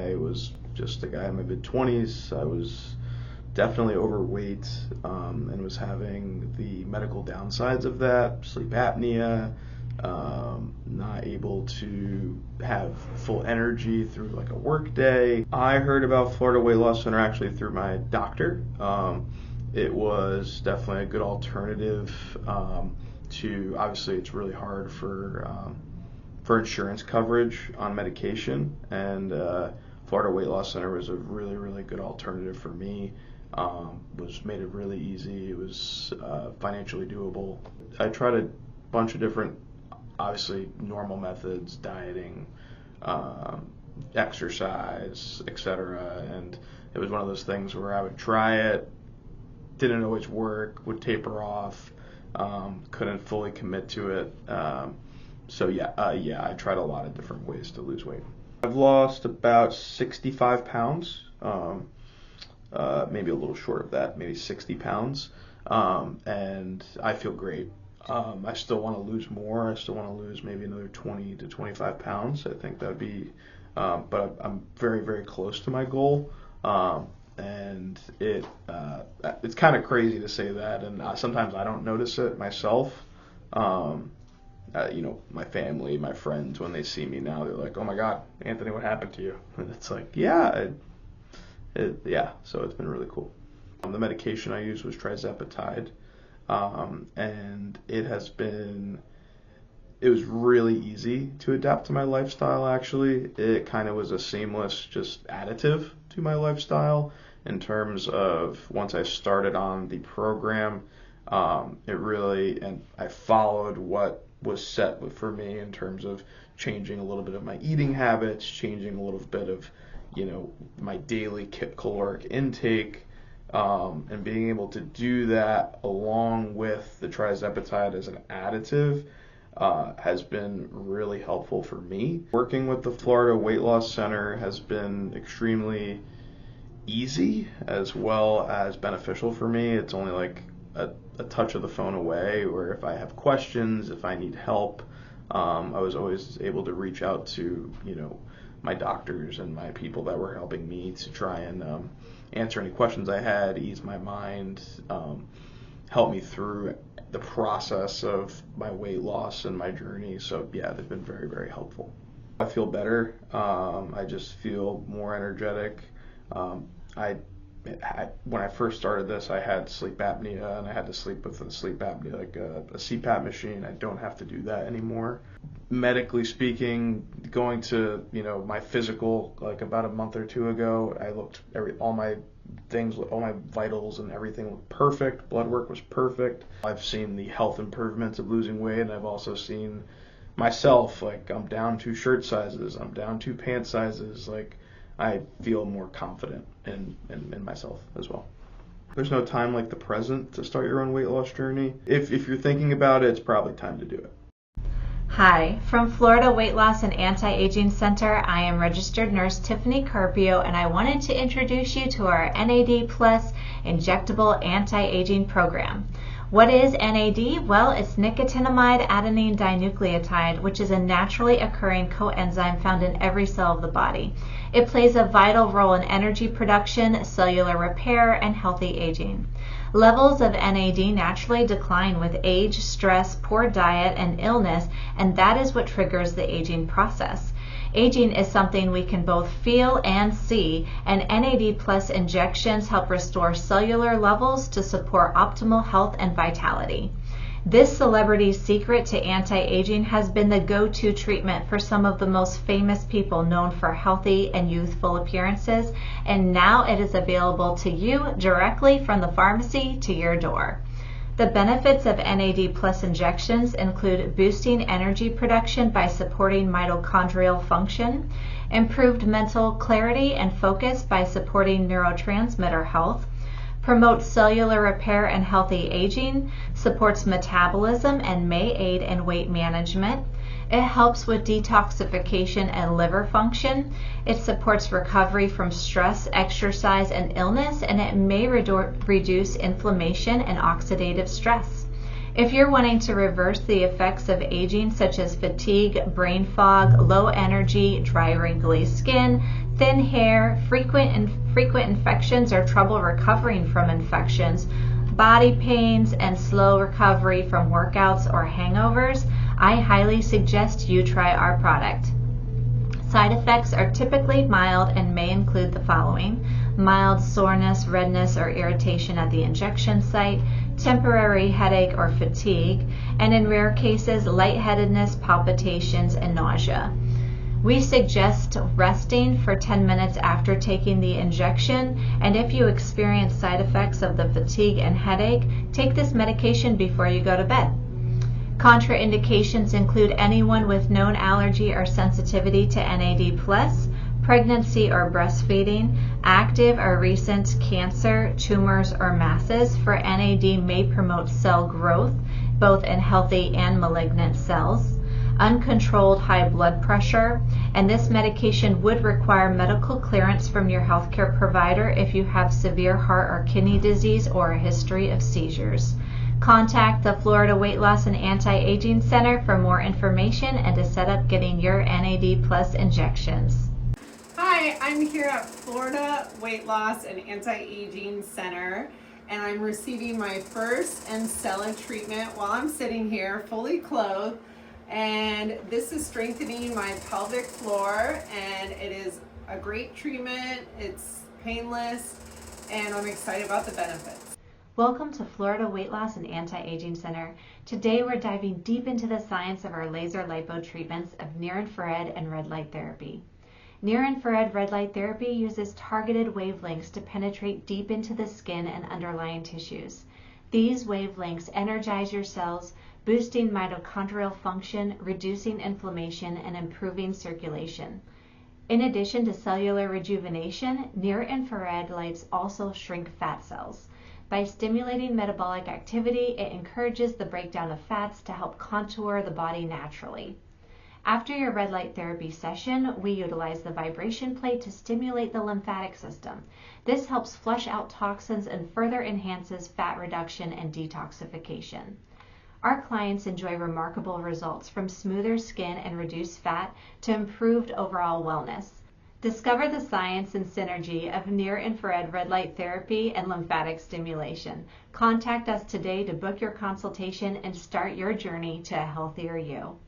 I was just a guy in my mid-20s. I was definitely overweight, and was having the medical downsides of that, sleep apnea, not able to have full energy through like a work day. I heard about Florida Weight Loss Center actually through my doctor. It was definitely a good alternative to, obviously it's really hard for insurance coverage on medication, and Florida Weight Loss Center was a really, really good alternative for me. Made it really easy. It was financially doable. I tried a bunch of different, obviously normal methods, dieting, exercise, etc. And it was one of those things where I would try it, didn't always work, would taper off, couldn't fully commit to it. So I tried a lot of different ways to lose weight. I've lost about 65 pounds, maybe a little short of that, maybe 60 pounds, and I feel great. I still want to lose more. I still want to lose maybe another 20 to 25 pounds. I think that would be, but I'm very, very close to my goal. And it's kind of crazy to say that, and sometimes I don't notice it myself. My family, my friends, when they see me now, they're like, "Oh my God, Anthony, what happened to you?" And it's like, so it's been really cool. The medication I used was trizepatide, and it was really easy to adapt to my lifestyle, actually. It kind of was a seamless just additive to my lifestyle in terms of once I started on the program, and I followed what was set for me in terms of changing a little bit of my eating habits, changing a little bit of, my daily caloric intake, and being able to do that along with the trizepatide as an additive has been really helpful for me. Working with the Florida Weight Loss Center has been extremely easy as well as beneficial for me. It's only like a touch of the phone away, or if I have questions, if I need help, I was always able to reach out to, my doctors and my people that were helping me to try and answer any questions I had, ease my mind, help me through the process of my weight loss and my journey. So yeah, they've been very, very helpful. I feel better. I just feel more energetic. When I first started this, I had sleep apnea, and I had to sleep with a sleep apnea, like a CPAP machine. I don't have to do that anymore. Medically speaking, going to my physical like about a month or two ago, I looked all my vitals and everything looked perfect. Blood work was perfect. I've seen the health improvements of losing weight, and I've also seen myself, like I'm down 2 shirt sizes, I'm down 2 pant sizes. Like I feel more confident in myself as well. There's no time like the present to start your own weight loss journey. If you're thinking about it, it's probably time to do it. Hi, from Florida Weight Loss and Anti-Aging Center, I am registered nurse Tiffany Carpio, and I wanted to introduce you to our NAD Plus injectable anti-aging program. What is NAD? Well, it's nicotinamide adenine dinucleotide, which is a naturally occurring coenzyme found in every cell of the body. It plays a vital role in energy production, cellular repair, and healthy aging. Levels of NAD naturally decline with age, stress, poor diet, and illness, and that is what triggers the aging process. Aging is something we can both feel and see, and NAD Plus injections help restore cellular levels to support optimal health and vitality. This celebrity's secret to anti-aging has been the go-to treatment for some of the most famous people known for healthy and youthful appearances, and now it is available to you directly from the pharmacy to your door. The benefits of NAD Plus injections include boosting energy production by supporting mitochondrial function, improved mental clarity and focus by supporting neurotransmitter health, promotes cellular repair and healthy aging, supports metabolism and may aid in weight management. It helps with detoxification and liver function. It supports recovery from stress, exercise, and illness, and it may reduce inflammation and oxidative stress. If you're wanting to reverse the effects of aging, such as fatigue, brain fog, low energy, dry, wrinkly skin, thin hair, frequent infections or trouble recovering from infections, body pains, and slow recovery from workouts or hangovers, I highly suggest you try our product. Side effects are typically mild and may include the following: mild soreness, redness, or irritation at the injection site, temporary headache or fatigue, and in rare cases, lightheadedness, palpitations, and nausea. We suggest resting for 10 minutes after taking the injection, and if you experience side effects of the fatigue and headache, take this medication before you go to bed. Contraindications include anyone with known allergy or sensitivity to NAD+, pregnancy or breastfeeding, active or recent cancer, tumors, or masses, for NAD may promote cell growth, both in healthy and malignant cells, uncontrolled high blood pressure, and this medication would require medical clearance from your healthcare provider if you have severe heart or kidney disease or a history of seizures. Contact the Florida Weight Loss and Anti-Aging Center for more information and to set up getting your NAD+ injections. Hi, I'm here at Florida Weight Loss and Anti-Aging Center, and I'm receiving my first Encella treatment while I'm sitting here fully clothed. And this is strengthening my pelvic floor, and it is a great treatment. It's painless, and I'm excited about the benefits. Welcome to Florida Weight Loss and Anti-Aging Center. Today we're diving deep into the science of our laser lipo treatments of near-infrared and red light therapy. Near-infrared red light therapy uses targeted wavelengths to penetrate deep into the skin and underlying tissues. These wavelengths energize your cells, boosting mitochondrial function, reducing inflammation, and improving circulation. In addition to cellular rejuvenation, near-infrared lights also shrink fat cells. By stimulating metabolic activity, it encourages the breakdown of fats to help contour the body naturally. After your red light therapy session, we utilize the vibration plate to stimulate the lymphatic system. This helps flush out toxins and further enhances fat reduction and detoxification. Our clients enjoy remarkable results, from smoother skin and reduced fat to improved overall wellness. Discover the science and synergy of near-infrared red light therapy and lymphatic stimulation. Contact us today to book your consultation and start your journey to a healthier you.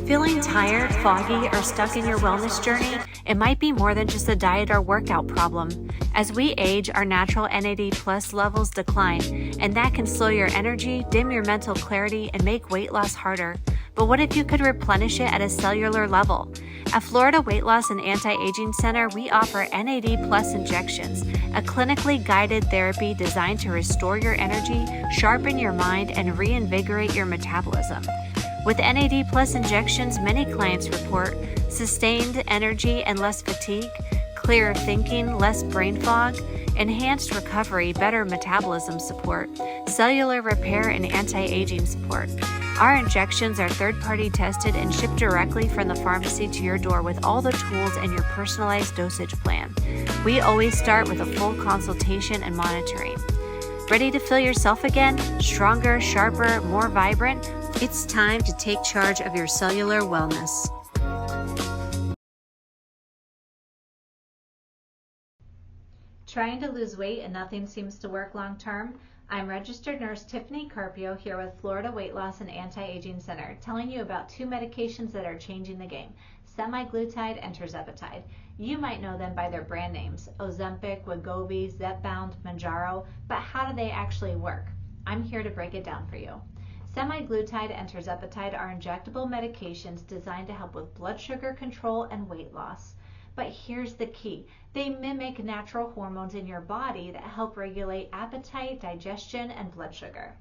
Feeling tired, foggy, or stuck in your wellness journey? It might be more than just a diet or workout problem. As we age, our natural NAD+ levels decline, and that can slow your energy, dim your mental clarity, and make weight loss harder. But what if you could replenish it at a cellular level? At Florida Weight Loss and Anti-Aging Center, we offer NAD+ injections, a clinically guided therapy designed to restore your energy, sharpen your mind, and reinvigorate your metabolism. With NAD+ injections, many clients report sustained energy and less fatigue, clearer thinking, less brain fog, enhanced recovery, better metabolism support, cellular repair, and anti-aging support. Our injections are third-party tested and shipped directly from the pharmacy to your door with all the tools and your personalized dosage plan. We always start with a full consultation and monitoring. Ready to feel yourself again? Stronger, sharper, more vibrant? It's time to take charge of your cellular wellness. Trying to lose weight and nothing seems to work long term? I'm registered nurse Tiffany Carpio here with Florida Weight Loss and Anti-Aging Center, telling you about two medications that are changing the game: semaglutide and tirzepatide. You might know them by their brand names: Ozempic, Wegovy, Zepbound, Mounjaro, but how do they actually work? I'm here to break it down for you. Semaglutide and tirzepatide are injectable medications designed to help with blood sugar control and weight loss. But here's the key: they mimic natural hormones in your body that help regulate appetite, digestion, and blood sugar.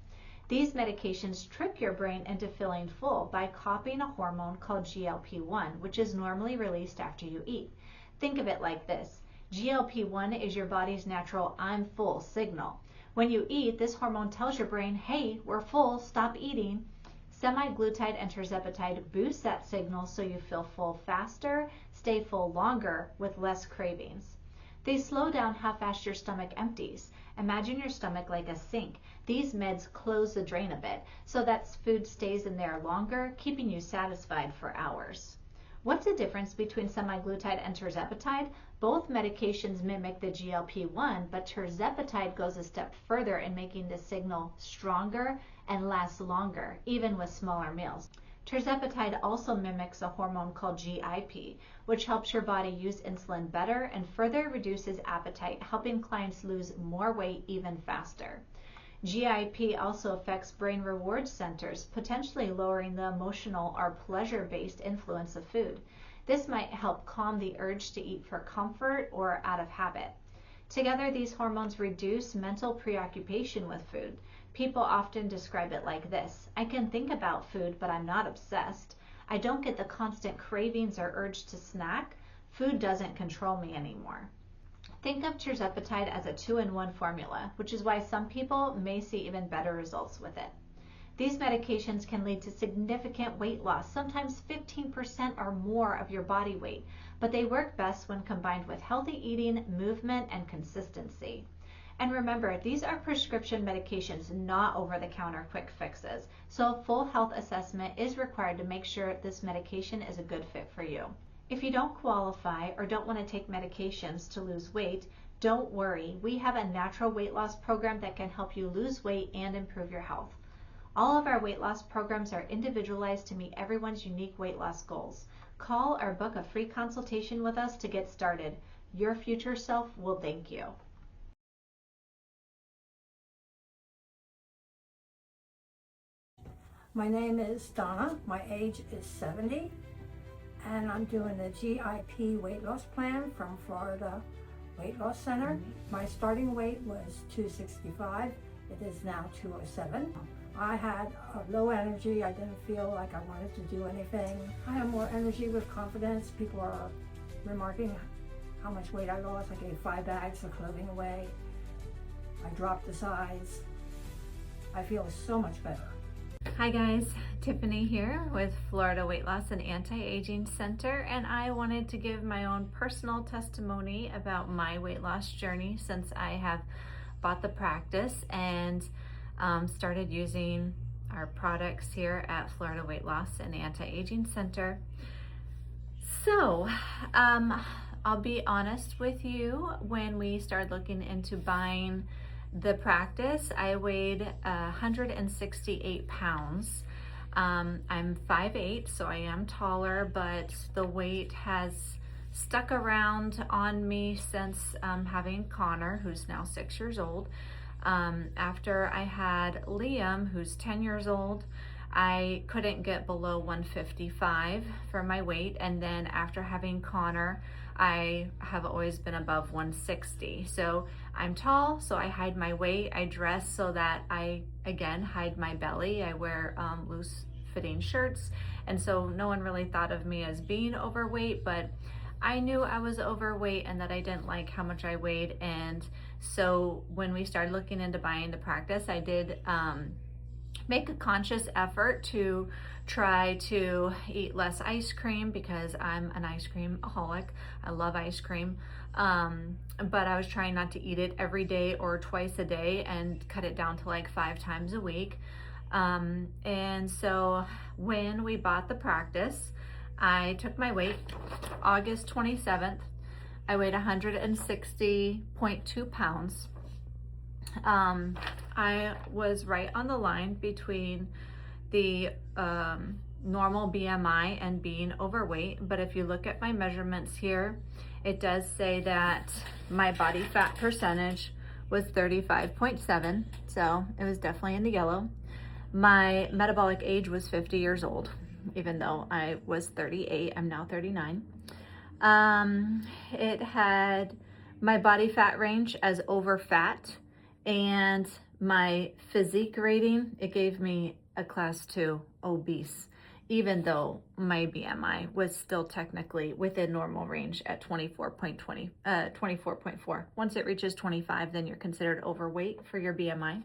These medications trick your brain into feeling full by copying a hormone called GLP-1, which is normally released after you eat. Think of it like this. GLP-1 is your body's natural "I'm full" signal. When you eat, this hormone tells your brain, hey, we're full, stop eating. Semaglutide and tirzepatide boost that signal so you feel full faster, stay full longer with less cravings. They slow down how fast your stomach empties. Imagine your stomach like a sink. These meds close the drain a bit so that food stays in there longer, keeping you satisfied for hours. What's the difference between semaglutide and tirzepatide? Both medications mimic the GLP-1, but tirzepatide goes a step further in making the signal stronger and last longer, even with smaller meals. Tirzepatide also mimics a hormone called GIP, which helps your body use insulin better and further reduces appetite, helping clients lose more weight even faster. GIP also affects brain reward centers, potentially lowering the emotional or pleasure-based influence of food. This might help calm the urge to eat for comfort or out of habit. Together, these hormones reduce mental preoccupation with food. People often describe it like this: I can think about food, but I'm not obsessed. I don't get the constant cravings or urge to snack. Food doesn't control me anymore. Think of tirzepatide as a 2-in-1 formula, which is why some people may see even better results with it. These medications can lead to significant weight loss, sometimes 15% or more of your body weight, but they work best when combined with healthy eating, movement, and consistency. And remember, these are prescription medications, not over-the-counter quick fixes, so a full health assessment is required to make sure this medication is a good fit for you. If you don't qualify or don't want to take medications to lose weight, don't worry. We have a natural weight loss program that can help you lose weight and improve your health. All of our weight loss programs are individualized to meet everyone's unique weight loss goals. Call or book a free consultation with us to get started. Your future self will thank you. My name is Donna. My age is 70. And I'm doing the GIP weight loss plan from Florida Weight Loss Center. My starting weight was 265. It is now 207. I had low energy. I didn't feel like I wanted to do anything. I have more energy with confidence. People are remarking how much weight I lost. I gave 5 bags of clothing away. I dropped the size. I feel so much better. Hi guys, Tiffany here with Florida Weight Loss and Anti-Aging Center, and I wanted to give my own personal testimony about my weight loss journey since I have bought the practice and started using our products here at Florida Weight Loss and Anti-Aging Center. So, I'll be honest with you, when we started looking into buying the practice, I weighed 168 pounds. I'm 5'8", so I am taller, but the weight has stuck around on me since having Connor, who's now 6 years old. After I had Liam, who's 10 years old, I couldn't get below 155 for my weight, and then after having Connor, I have always been above 160. So I'm tall, so I hide my weight. I dress so that I, again, hide my belly. I wear loose fitting shirts, and so no one really thought of me as being overweight, but I knew I was overweight and that I didn't like how much I weighed. And so when we started looking into buying the practice, I did make a conscious effort to try to eat less ice cream because I'm an ice cream-aholic. I love ice cream, but I was trying not to eat it every day or twice a day and cut it down to like 5 times a week. And so when we bought the practice, I took my weight August 27th. I weighed 160.2 pounds. I was right on the line between the normal BMI and being overweight, but if you look at my measurements here, it does say that my body fat percentage was 35.7, so it was definitely in the yellow. My metabolic age was 50 years old, even though I was 38. I'm now 39. It had my body fat range as over fat, and My physique rating, it gave me a class 2 obese, even though my BMI was still technically within normal range at 24.4. Once it reaches 25, then you're considered overweight for your BMI.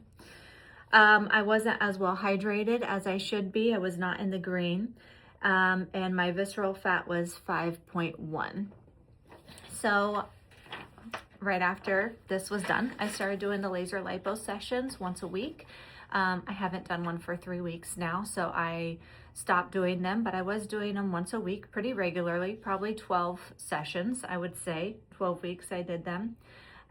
I wasn't as well hydrated as I should be. I was not in the green. And my visceral fat was 5.1. So right after this was done, I started doing the laser lipo sessions once a week. I haven't done one for 3 weeks now, so I stopped doing them, but I was doing them once a week pretty regularly, probably 12 sessions, I would say. 12 weeks I did them.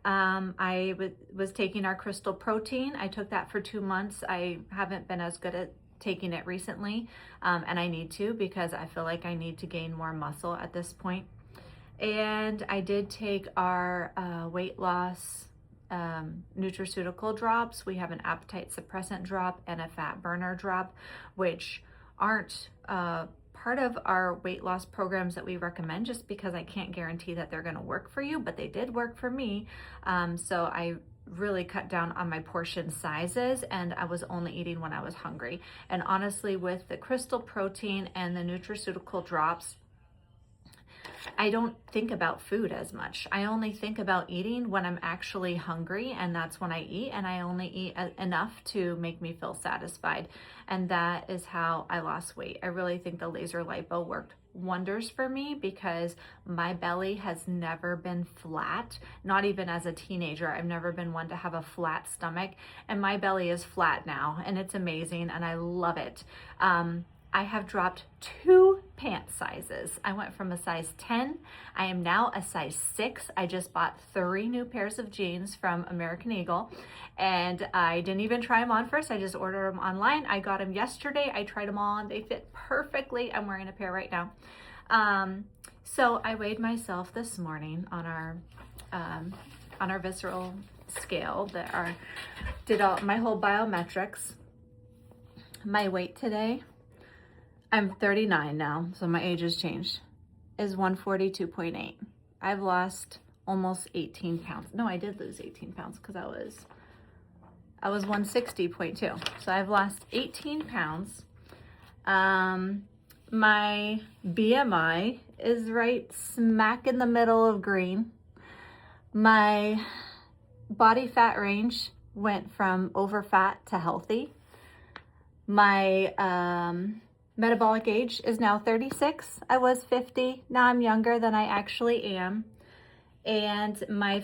I was taking our crystal protein. I took that for 2 months. I haven't been as good at taking it recently, and I need to, because I feel like I need to gain more muscle at this point. And I did take our weight loss nutraceutical drops. We have an appetite suppressant drop and a fat burner drop, which aren't part of our weight loss programs that we recommend, just because I can't guarantee that they're going to work for you, but they did work for me. So I really cut down on my portion sizes, and I was only eating when I was hungry. And honestly, with the crystal protein and the nutraceutical drops, I don't think about food as much. I only think about eating when I'm actually hungry, and that's when I eat, and I only eat enough to make me feel satisfied. And that is how I lost weight. I really think the laser lipo worked wonders for me, because my belly has never been flat, not even as a teenager. I've never been one to have a flat stomach, and my belly is flat now, and it's amazing, and I love it. I have dropped 2 pant sizes. I went from a size 10. I am now a size 6. I just bought 3 new pairs of jeans from American Eagle, and I didn't even try them on first. I just ordered them online. I got them yesterday. I tried them on. They fit perfectly. I'm wearing a pair right now. So I weighed myself this morning on our visceral scale did all my whole biometrics. My weight today, I'm 39 now, so my age has changed, is 142.8. I've lost almost 18 pounds. No, I did lose 18 pounds, because I was 160.2. So I've lost 18 pounds. My BMI is right smack in the middle of green. My body fat range went from over fat to healthy. My metabolic age is now 36. I was 50. Now I'm younger than I actually am. And my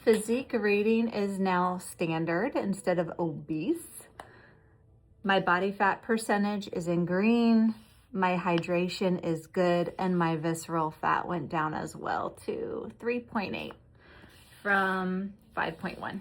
physique rating is now standard instead of obese. My body fat percentage is in green. My hydration is good. And my visceral fat went down as well to 3.8 from 5.1.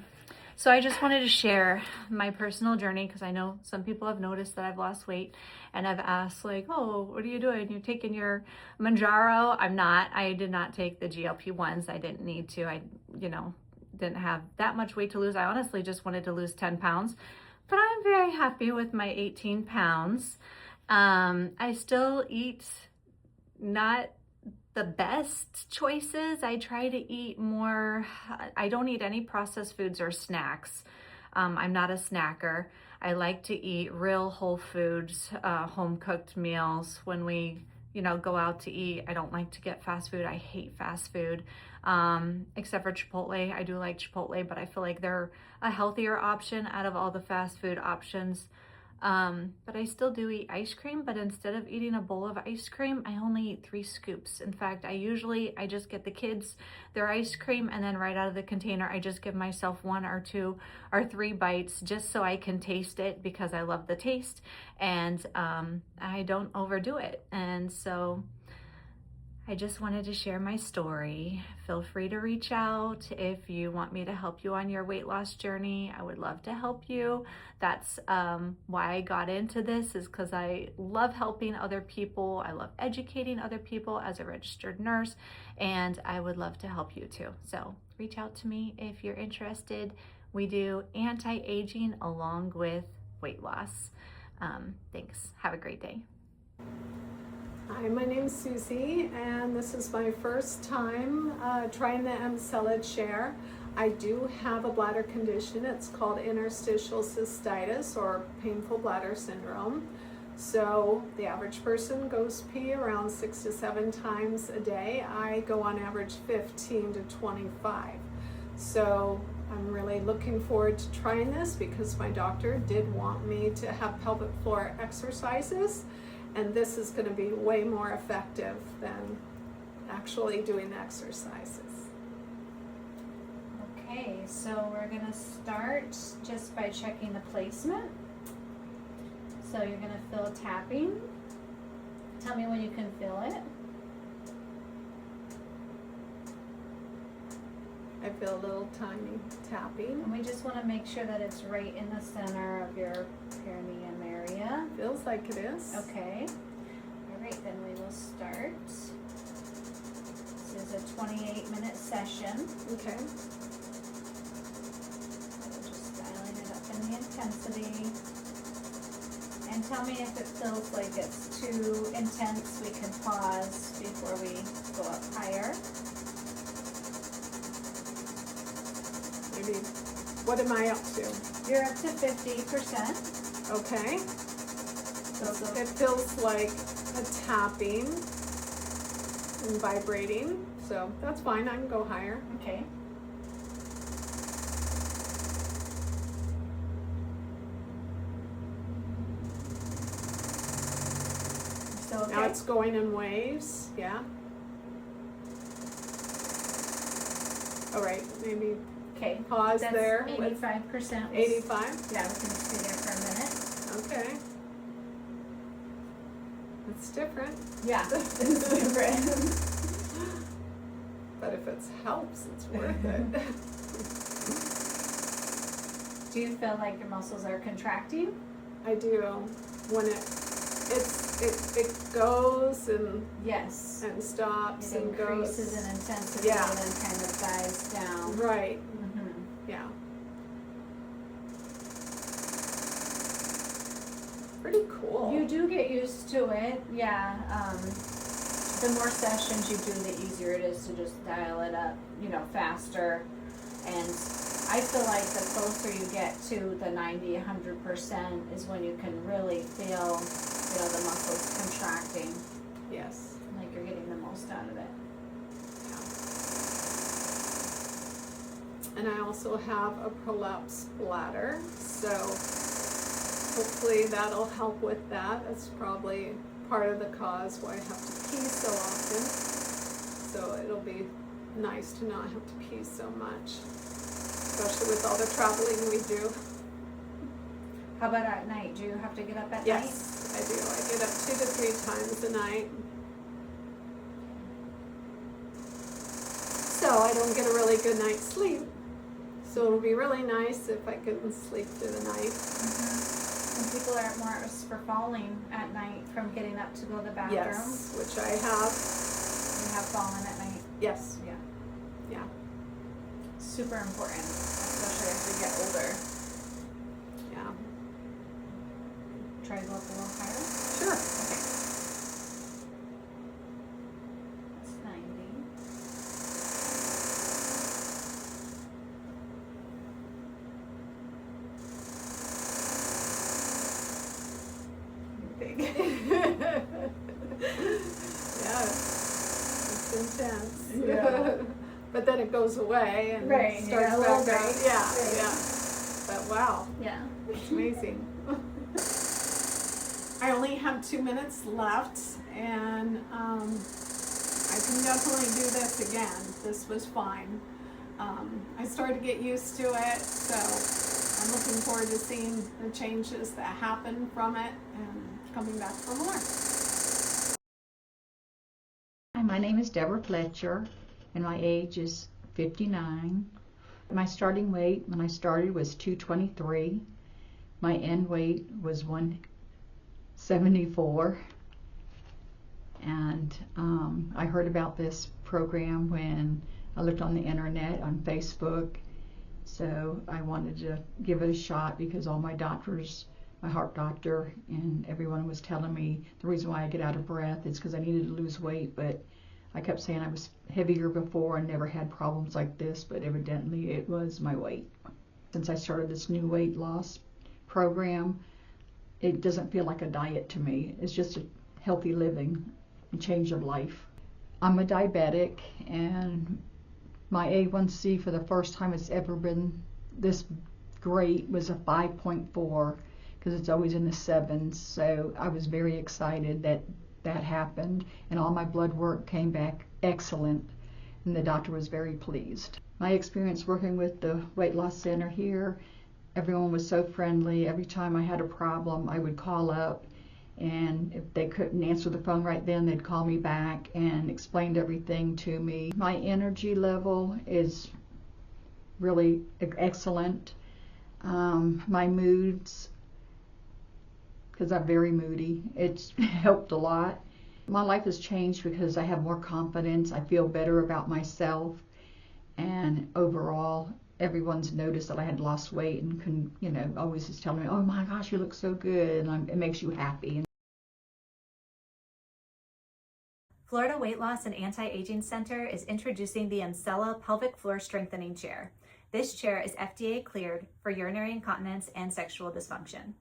So I just wanted to share my personal journey, because I know some people have noticed that I've lost weight, and I've asked, like, oh, what are you doing? You're taking your Manjaro? I'm not. I did not take the GLP-1s. I didn't need to. I, didn't have that much weight to lose. I honestly just wanted to lose 10 pounds, but I'm very happy with my 18 pounds. I still eat not the best choices. I try to eat more. I don't eat any processed foods or snacks. I'm not a snacker. I like to eat real whole foods, home cooked meals. When we, go out to eat, I don't like to get fast food. I hate fast food, except for Chipotle. I do like Chipotle, but I feel like they're a healthier option out of all the fast food options. But I still do eat ice cream, but instead of eating a bowl of ice cream, I only eat 3 scoops. In fact, I just get the kids their ice cream, and then right out of the container, I just give myself 1 or 2 or 3 bites, just so I can taste it, because I love the taste, and I don't overdo it. And so I just wanted to share my story. Feel free to reach out if you want me to help you on your weight loss journey. I would love to help you. That's why I got into this, is because I love helping other people. I love educating other people as a registered nurse, and I would love to help you too. So reach out to me if you're interested. We do anti-aging along with weight loss. Thanks. Have a great day. Hi, my name's Susie, and this is my first time trying the Emcella chair. I do have a bladder condition. It's called interstitial cystitis or painful bladder syndrome. So the average person goes pee around 6 to 7 times a day. I go on average 15 to 25. So I'm really looking forward to trying this because my doctor did want me to have pelvic floor exercises, and this is going to be way more effective than actually doing the exercises. Okay, so we're going to start just by checking the placement. So you're going to feel tapping. Tell me when you can feel it. I feel a little tiny tapping. And we just want to make sure that it's right in the center of your perineum area. Feels like it is. Okay. All right, then we will start. This is a 28-minute session. Okay. We're just dialing it up in the intensity. And tell me if it feels like it's too intense. We can pause before we go up higher. Maybe, what am I up to? You're up to 50%. Okay. So It feels like a tapping and vibrating, so that's fine. I can go higher. okay. So Now it's going in waves. Yeah. All right. Maybe okay. pause That's there 85%. with 85. Yeah, we can stay there for a minute. Okay. It's different. Yeah, it's different. But if it helps, it's worth it. Do you feel like your muscles are contracting? I do. When it goes and Yes. stops It and goes. increases in intensity Yeah. and then kind of dies down. Right. Mm-hmm. Yeah. Pretty cool. You do get used to it, yeah. The more sessions you do, the easier it is to just dial it up, faster. And I feel like the closer you get to the 90, 100% is when you can really feel, the muscles contracting, Yes. like you're getting the most out of it. And I also have a prolapsed bladder, so hopefully that'll help with that. That's probably part of the cause why I have to pee so often. So it'll be nice to not have to pee so much, especially with all the traveling we do. How about at night? Do you have to get up at night? Yes, I do. I get up 2 to 3 times a night. So I don't get a really good night's sleep. So it'll be really nice if I can sleep through the night. Mm-hmm. And people are more at risk for falling at night from getting up to go to the bathroom. Yes, which I have. You have fallen at night. Yes. Yeah. Yeah. Super important, especially as we get older. Yeah. Try to go up a little higher. Sure. Okay. That's 90. Big. Yeah. It's intense. Yeah. But then it goes away and Right, starts yeah, a little back out. break. Yeah. Right. Yeah. But wow. Yeah. It's amazing. I only have 2 minutes left, and I can definitely do this again. This was fine. I started to get used to it, so I'm looking forward to seeing the changes that happen from it and coming back for more. Hi, my name is Deborah Fletcher, and my age is 59. My starting weight when I started was 223. My end weight was 174. And I heard about this program when I looked on the internet, on Facebook. So I wanted to give it a shot because all my doctors, my heart doctor and everyone was telling me the reason why I get out of breath is because I needed to lose weight, but I kept saying I was heavier before and never had problems like this, but evidently it was my weight. Since I started this new weight loss program, it doesn't feel like a diet to me. It's just a healthy living and change of life. I'm a diabetic, and my A1C for the first time it's ever been this great was a 5.4, because it's always in the 7s. So I was very excited that that happened, and all my blood work came back excellent, and the doctor was very pleased. My experience working with the weight loss center here, everyone was so friendly. Every time I had a problem, I would call up, and if they couldn't answer the phone right then, they'd call me back and explained everything to me. My energy level is really excellent. My moods, because I'm very moody, it's helped a lot. My life has changed because I have more confidence. I feel better about myself, and overall everyone's noticed that I had lost weight and always is telling me, oh my gosh, you look so good, and it makes you happy. Florida Weight Loss and Anti-Aging Center is introducing the Emsella Pelvic Floor Strengthening Chair. This chair is FDA cleared for urinary incontinence and sexual dysfunction.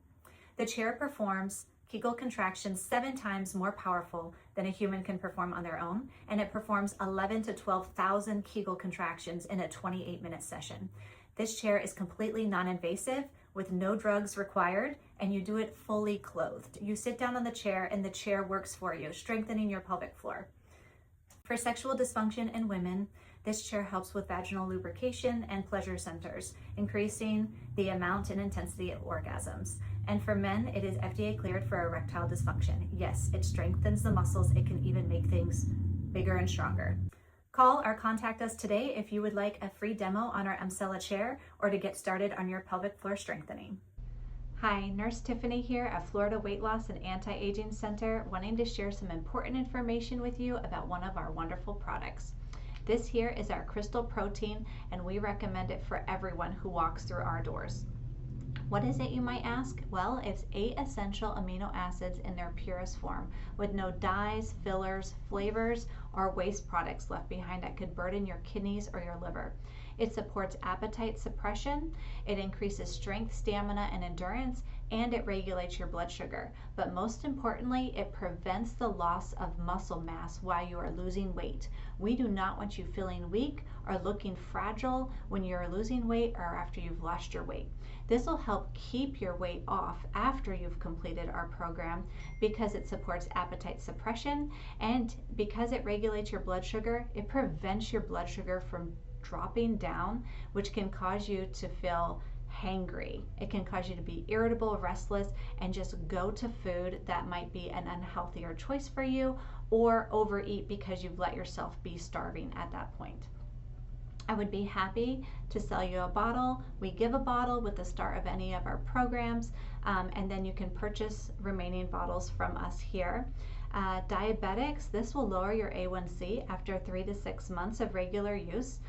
The chair performs Kegel contractions 7 times more powerful than a human can perform on their own, and it performs 11 to 12,000 Kegel contractions in a 28-minute session. This chair is completely non-invasive with no drugs required, and you do it fully clothed. You sit down on the chair and the chair works for you, strengthening your pelvic floor. For sexual dysfunction in women, this chair helps with vaginal lubrication and pleasure centers, increasing the amount and intensity of orgasms. And for men, it is FDA cleared for erectile dysfunction. Yes, it strengthens the muscles. It can even make things bigger and stronger. Call or contact us today if you would like a free demo on our Emsella chair or to get started on your pelvic floor strengthening. Hi, Nurse Tiffany here at Florida Weight Loss and Anti-Aging Center, wanting to share some important information with you about one of our wonderful products. This here is our Crystal Protein, and we recommend it for everyone who walks through our doors. What is it, you might ask? Well, it's 8 essential amino acids in their purest form, with no dyes, fillers, flavors, or waste products left behind that could burden your kidneys or your liver. It supports appetite suppression, it increases strength, stamina, and endurance, and it regulates your blood sugar. But most importantly, it prevents the loss of muscle mass while you are losing weight. We do not want you feeling weak or looking fragile when you're losing weight or after you've lost your weight. This will help keep your weight off after you've completed our program because it supports appetite suppression, and because it regulates your blood sugar, it prevents your blood sugar from dropping down, which can cause you to feel hangry. It can cause you to be irritable, restless, and just go to food that might be an unhealthier choice for you, or overeat because you've let yourself be starving at that point. I would be happy to sell you a bottle. We give a bottle with the start of any of our programs, and then you can purchase remaining bottles from us here. Diabetics, this will lower your A1C after 3 to 6 months of regular use.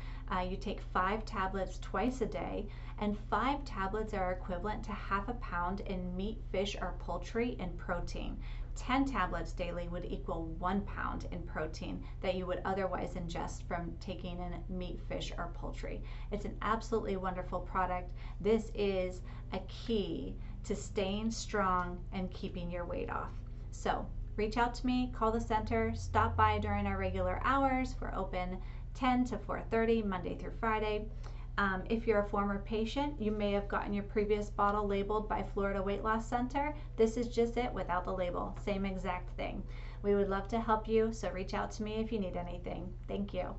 You take 5 tablets twice a day, and 5 tablets are equivalent to ½ a pound in meat, fish, or poultry in protein. 10 tablets daily would equal 1 pound in protein that you would otherwise ingest from taking in meat, fish, or poultry. It's an absolutely wonderful product. This is a key to staying strong and keeping your weight off. So reach out to me, call the center, stop by during our regular hours. We're open 10 to 4:30 Monday through Friday. If you're a former patient, you may have gotten your previous bottle labeled by Florida Weight Loss Center. This is just it without the label, same exact thing. We would love to help you, so reach out to me if you need anything. Thank you.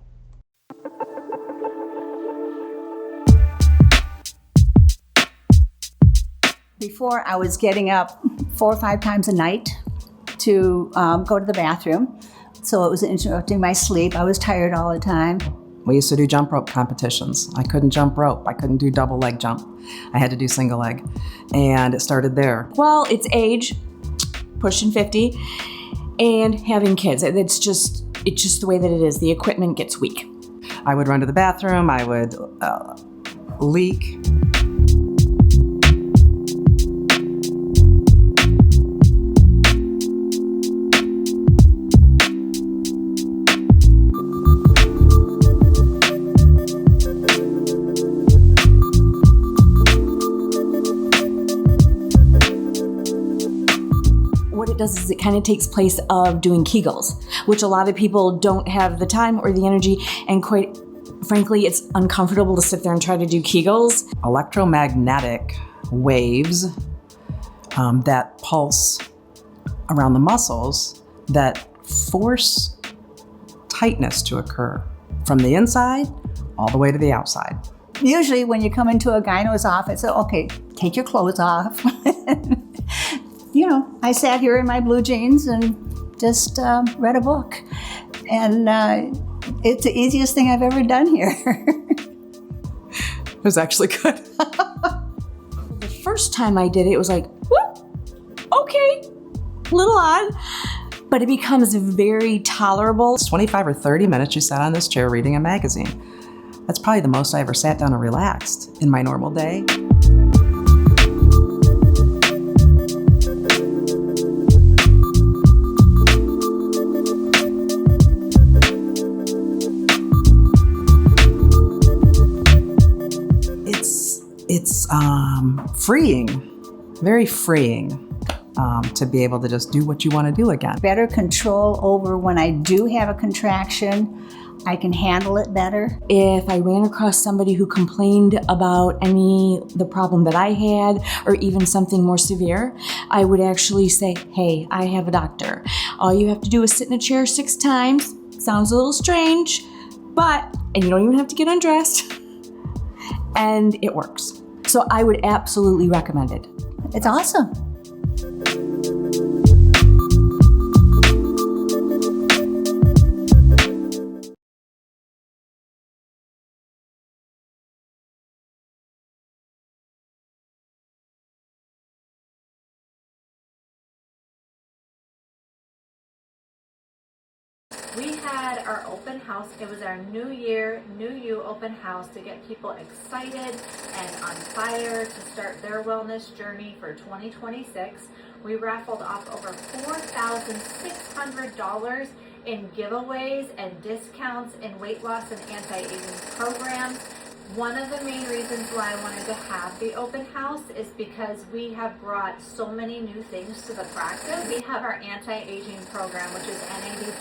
Before, I was getting up 4 or 5 times a night to go to the bathroom, so it was interrupting my sleep. I was tired all the time. We used to do jump rope competitions. I couldn't jump rope. I couldn't do double leg jump. I had to do single leg. And it started there. Well, it's age, pushing 50, and having kids. It's just the way that it is. The equipment gets weak. I would run to the bathroom. I would leak. does is it kind of takes place of doing Kegels, which a lot of people don't have the time or the energy, and quite frankly, it's uncomfortable to sit there and try to do Kegels. Electromagnetic waves that pulse around the muscles that force tightness to occur from the inside all the way to the outside. Usually when you come into a gyno's office, okay, take your clothes off. You know, I sat here in my blue jeans and just read a book. And it's the easiest thing I've ever done here. It was actually good. The first time I did it, it was like, whoop, okay, a little odd, but it becomes very tolerable. It's 25 or 30 minutes you sat on this chair reading a magazine. That's probably the most I ever sat down and relaxed in my normal day. It's freeing, very freeing. To be able to just do what you want to do again. Better control over when I do have a contraction. I can handle it better. If I ran across somebody who complained about the problem that I had, or even something more severe, I would actually say, hey, I have a doctor. All you have to do is sit in a chair 6 times. Sounds a little strange, and you don't even have to get undressed, and it works. So I would absolutely recommend it. It's awesome. We had our open house. It was our New Year, New You open house to get people excited and on fire to start their wellness journey for 2026. We raffled off over $4,600 in giveaways and discounts in weight loss and anti-aging programs. One of the main reasons why I wanted to have the open house is because we have brought so many new things to the practice. We have our anti-aging program, which is NAD+.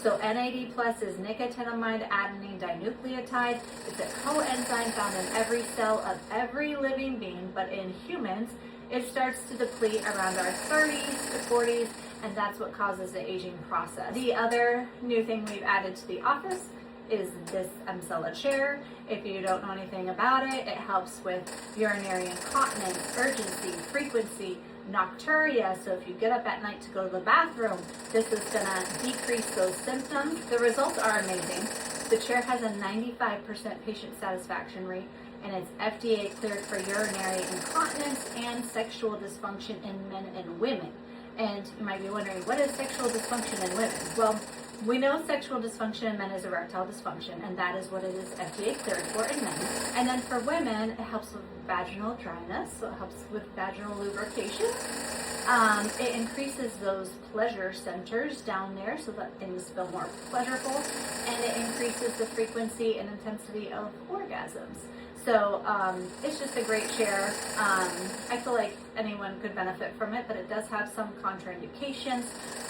So NAD+ is nicotinamide adenine dinucleotide. It's a coenzyme found in every cell of every living being, but in humans, it starts to deplete around our 30s to 40s, and that's what causes the aging process. The other new thing we've added to the office is this Emsella chair. If you don't know anything about it, it helps with urinary incontinence, urgency, frequency, nocturia. So if you get up at night to go to the bathroom, this is gonna decrease those symptoms. The results are amazing. The chair has a 95% patient satisfaction rate, and it's FDA cleared for urinary incontinence and sexual dysfunction in men and women. And you might be wondering, what is sexual dysfunction in women? Well, we know sexual dysfunction in men is erectile dysfunction, and that is what it is FDA cleared for in men. And then for women, it helps with vaginal dryness, so it helps with vaginal lubrication. It increases those pleasure centers down there so that things feel more pleasurable, and it increases the frequency and intensity of orgasms. So it's just a great chair. I feel like anyone could benefit from it, but it does have some contraindications.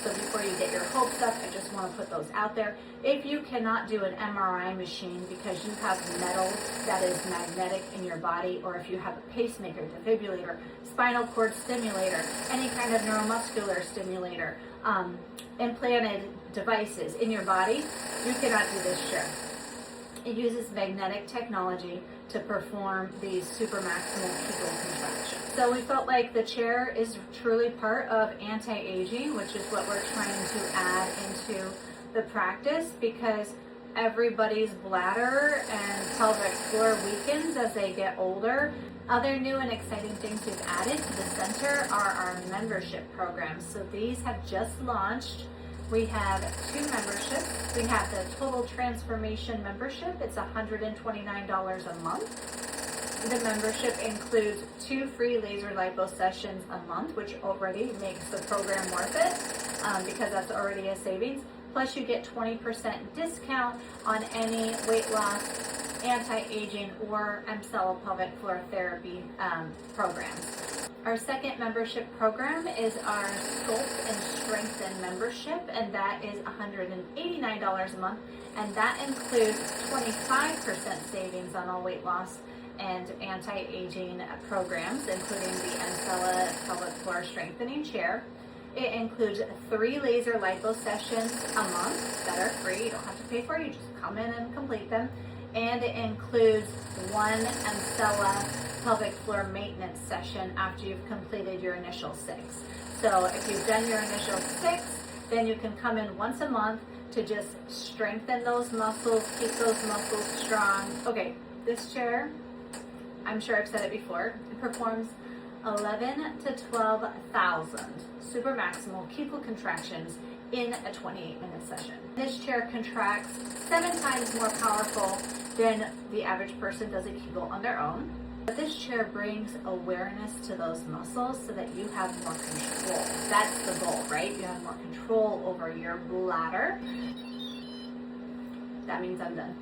So before you get your hopes up, I just want to put those out there. If you cannot do an MRI machine because you have metal that is magnetic in your body, or if you have a pacemaker, defibrillator, spinal cord stimulator, any kind of neuromuscular stimulator, implanted devices in your body, you cannot do this chair. It uses magnetic technology to perform these super maximal Kegel contractions. So we felt like the chair is truly part of anti-aging, which is what we're trying to add into the practice, because everybody's bladder and pelvic floor weakens as they get older. Other new and exciting things we've added to the center are our membership programs. So these have just launched. We have 2 memberships. We have the Total Transformation membership. It's $129 a month. The membership includes 2 free laser lipo sessions a month, which already makes the program worth it because that's already a savings. Plus you get 20% discount on any weight loss, anti-aging, or Emsella pelvic floor therapy programs. Our second membership program is our Sculpt and Strengthen membership, and that is $189 a month, and that includes 25% savings on all weight loss and anti-aging programs, including the Ancella Pelvic Floor Strengthening chair. It includes 3 laser lipo sessions a month that are free. You don't have to pay for it, you just come in and complete them. And it includes 1 Ancella pelvic floor maintenance session after you've completed your initial 6. So if you've done your initial 6, then you can come in once a month to just strengthen those muscles, keep those muscles strong. Okay, this chair, I'm sure I've said it before, it performs 11 to 12,000 super maximal Kegel contractions in a 28-minute session. This chair contracts 7 times more powerful than the average person does a Kegel on their own. But this chair brings awareness to those muscles so that you have more control. That's the goal, right? You have more control over your bladder. That means I'm done.